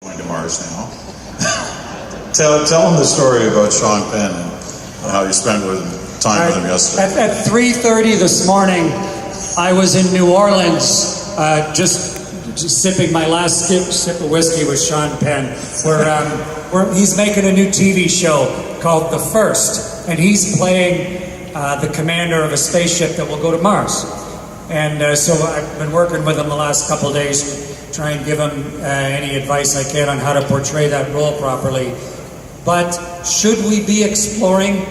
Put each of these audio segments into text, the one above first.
Going to Mars now. tell them the story about Sean Penn and how you spent time with him yesterday. At 3:30 this morning, I was in New Orleans, just sipping my last sip of whiskey with Sean Penn, where he's making a new TV show called The First, and he's playing the commander of a spaceship that will go to Mars. And so I've been working with him the last couple of days, try and give him any advice I can on how to portray that role properly. But should we be exploring?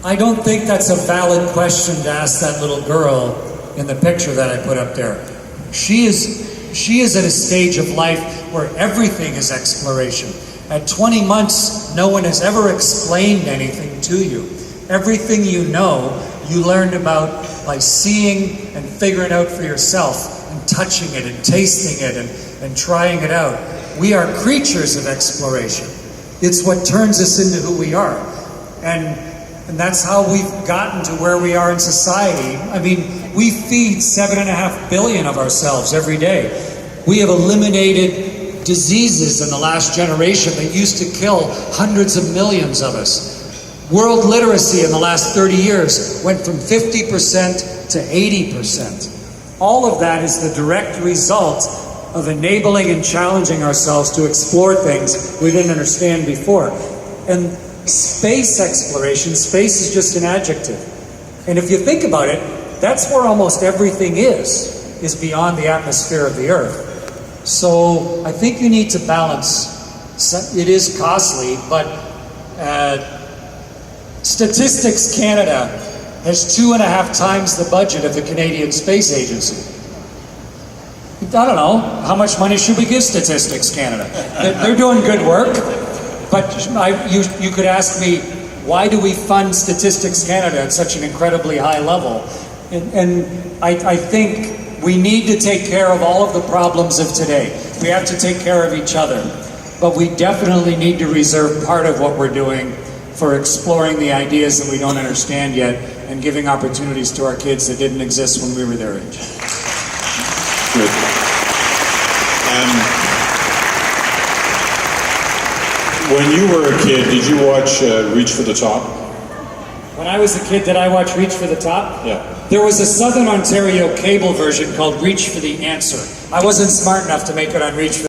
I don't think that's a valid question to ask that little girl in the picture that I put up there. She is at a stage of life where everything is exploration. At 20 months, no one has ever explained anything to you. Everything you know, you learned about by seeing and figuring out for yourself, and touching it and tasting it and trying it out. We are creatures of exploration. It's what turns us into who we are. And that's how we've gotten to where we are in society. I mean, we feed 7.5 billion of ourselves every day. We have eliminated diseases in the last generation that used to kill hundreds of millions of us. World literacy in the last 30 years went from 50% to 80%. All of that is the direct result of enabling and challenging ourselves to explore things we didn't understand before. And space exploration, space is just an adjective. And if you think about it, that's where almost everything is beyond the atmosphere of the Earth. So I think you need to balance. It is costly, but Statistics Canada has 2.5 times the budget of the Canadian Space Agency. I don't know, how much money should we give Statistics Canada? They're doing good work, but you could ask me, why do we fund Statistics Canada at such an incredibly high level? And I think we need to take care of all of the problems of today. We have to take care of each other, but we definitely need to reserve part of what we're doing for exploring the ideas that we don't understand yet and giving opportunities to our kids that didn't exist when we were their age. Good. When you were a kid, did you watch Reach for the Top? When I was a kid, did I watch Reach for the Top? Yeah. There was a Southern Ontario cable version called Reach for the Answer. I wasn't smart enough to make it on Reach for